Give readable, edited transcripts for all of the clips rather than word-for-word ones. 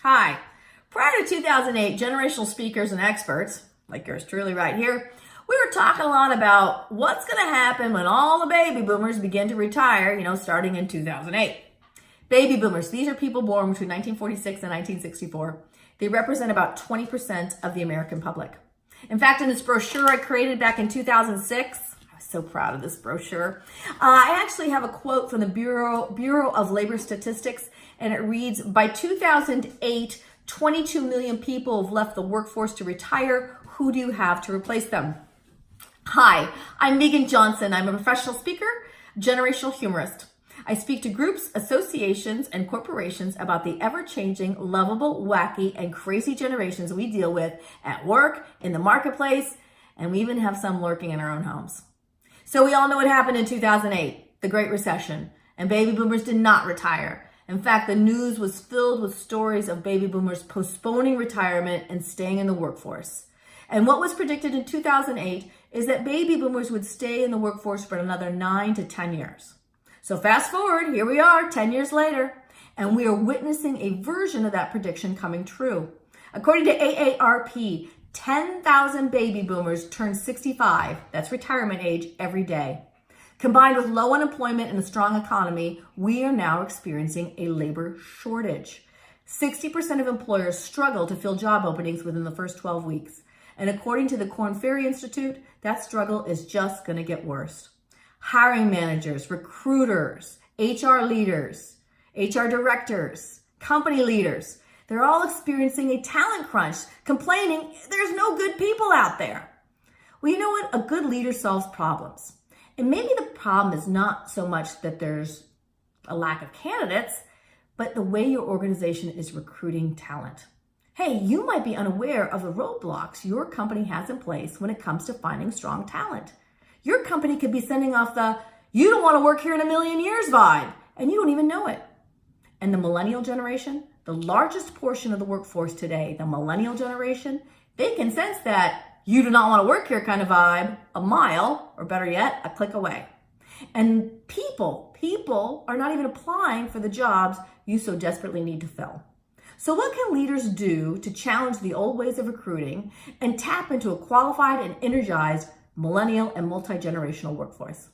Hi. Prior to 2008, generational speakers and experts, like yours truly right here, we were talking a lot about what's going to happen when all the baby boomers begin to retire, starting in 2008. Baby boomers, these are people born between 1946 and 1964. They represent about 20% of the American public. In fact, in this brochure I created back in 2006, I was so proud of this brochure. I actually have a quote from the Bureau of Labor Statistics, and it reads, by 2008, 22 million people have left the workforce to retire. Who do you have to replace them? Hi, I'm Meagan Johnson. I'm a professional speaker, generational humorist. I speak to groups, associations, and corporations about the ever-changing, lovable, wacky, and crazy generations we deal with at work, in the marketplace, and we even have some lurking in our own homes. So we all know what happened in 2008, the Great Recession, and baby boomers did not retire. In fact, the news was filled with stories of baby boomers postponing retirement and staying in the workforce. And what was predicted in 2008 is that baby boomers would stay in the workforce for another 9 to 10 years. So fast forward, here we are 10 years later, and we are witnessing a version of that prediction coming true. According to AARP, 10,000 baby boomers turn 65, that's retirement age, every day. Combined with low unemployment and a strong economy, we are now experiencing a labor shortage. 60% of employers struggle to fill job openings within the first 12 weeks. And according to the Korn Ferry Institute, that struggle is just going to get worse. Hiring managers, recruiters, HR leaders, HR directors, company leaders, they're all experiencing a talent crunch, complaining there's no good people out there. Well, you know what? A good leader solves problems. And maybe the problem is not so much that there's a lack of candidates, but the way your organization is recruiting talent. Hey, you might be unaware of the roadblocks your company has in place when it comes to finding strong talent. Your company could be sending off the, you don't want to work here in a million years vibe, and you don't even know it. And the millennial generation, the largest portion of the workforce today, the millennial generation, they can sense that you do not want to work here kind of vibe a mile, or better yet, a click away. And people are not even applying for the jobs you so desperately need to fill. So what can leaders do to challenge the old ways of recruiting and tap into a qualified and energized millennial and multi-generational workforce?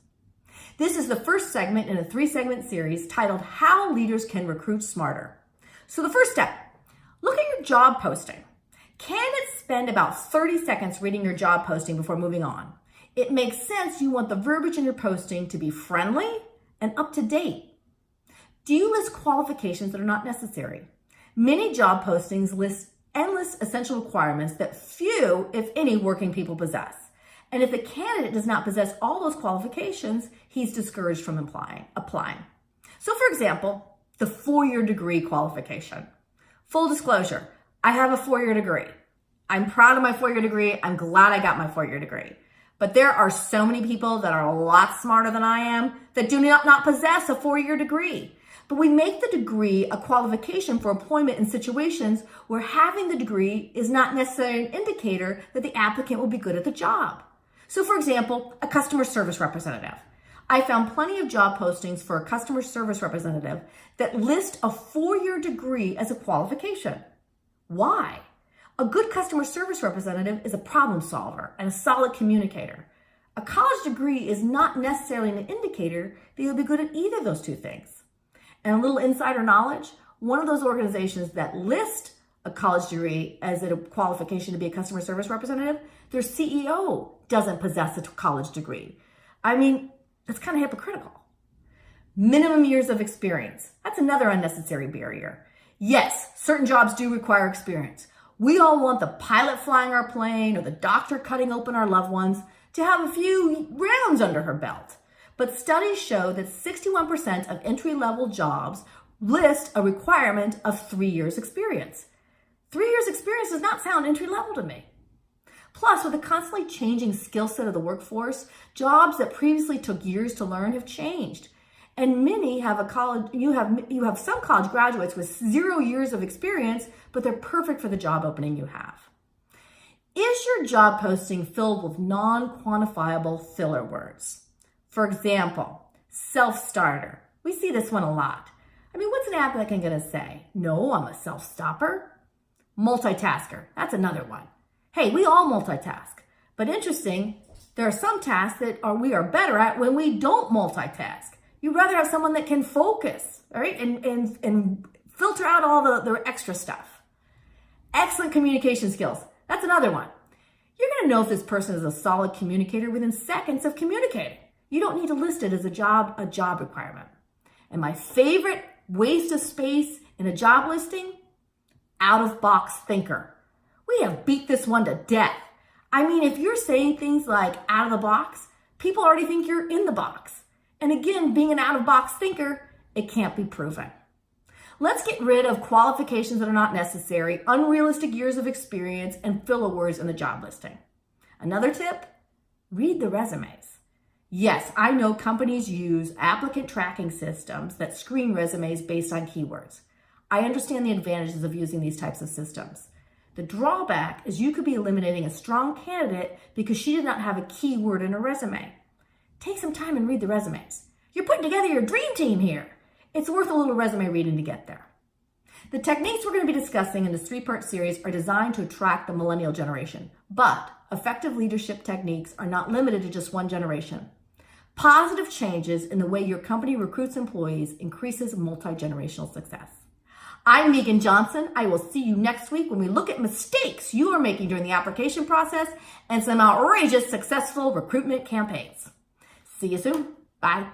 This is the first segment in a 3-segment series titled How Leaders Can Recruit Smarter. So the first step, look at your job posting. Candidates spend about 30 seconds reading your job posting before moving on. It makes sense you want the verbiage in your posting to be friendly and up to date. Do you list qualifications that are not necessary? Many job postings list endless essential requirements that few, if any, working people possess. And if the candidate does not possess all those qualifications, he's discouraged from applying. So for example, the 4-year degree qualification. Full disclosure, I have a 4-year degree. I'm proud of my 4-year degree. I'm glad I got my 4-year degree. But there are so many people that are a lot smarter than I am that do not possess a 4-year degree. But we make the degree a qualification for employment in situations where having the degree is not necessarily an indicator that the applicant will be good at the job. So for example, a customer service representative. I found plenty of job postings for a customer service representative that list a 4-year degree as a qualification. Why? A good customer service representative is a problem solver and a solid communicator. A college degree is not necessarily an indicator that you'll be good at either of those two things. And a little insider knowledge, one of those organizations that list a college degree as a qualification to be a customer service representative, their CEO doesn't possess a college degree. I mean, that's kind of hypocritical. Minimum years of experience. That's another unnecessary barrier. Yes, certain jobs do require experience. We all want the pilot flying our plane or the doctor cutting open our loved ones to have a few rounds under her belt. But studies show that 61% of entry-level jobs list a requirement of 3 years experience. 3 years experience does not sound entry-level to me. Plus, with the constantly changing skill set of the workforce, jobs that previously took years to learn have changed. And many have you have some college graduates with 0 years of experience, but they're perfect for the job opening you have. Is your job posting filled with non-quantifiable filler words? For example, self-starter. We see this one a lot. I mean, what's an applicant going to say? No, I'm a self-stopper. Multitasker, that's another one. Hey, we all multitask. But interesting, there are some tasks that we are better at when we don't multitask. You'd rather have someone that can focus, all right, and filter out all the extra stuff. Excellent communication skills, that's another one. You're going to know if this person is a solid communicator within seconds of communicating. You don't need to list it as a job requirement. And my favorite waste of space in a job listing, out-of-box thinker. We have beat this one to death. I mean, if you're saying things like out of the box, people already think you're in the box. And again, being an out-of-box thinker, it can't be proven. Let's get rid of qualifications that are not necessary, unrealistic years of experience, and filler words in the job listing. Another tip, read the resumes. Yes, I know companies use applicant tracking systems that screen resumes based on keywords. I understand the advantages of using these types of systems. The drawback is you could be eliminating a strong candidate because she did not have a keyword in her resume. Take some time and read the resumes. You're putting together your dream team here. It's worth a little resume reading to get there. The techniques we're going to be discussing in this 3-part series are designed to attract the millennial generation, but effective leadership techniques are not limited to just one generation. Positive changes in the way your company recruits employees increases multi-generational success. I'm Meagan Johnson. I will see you next week when we look at mistakes you are making during the application process and some outrageous successful recruitment campaigns. See you soon. Bye.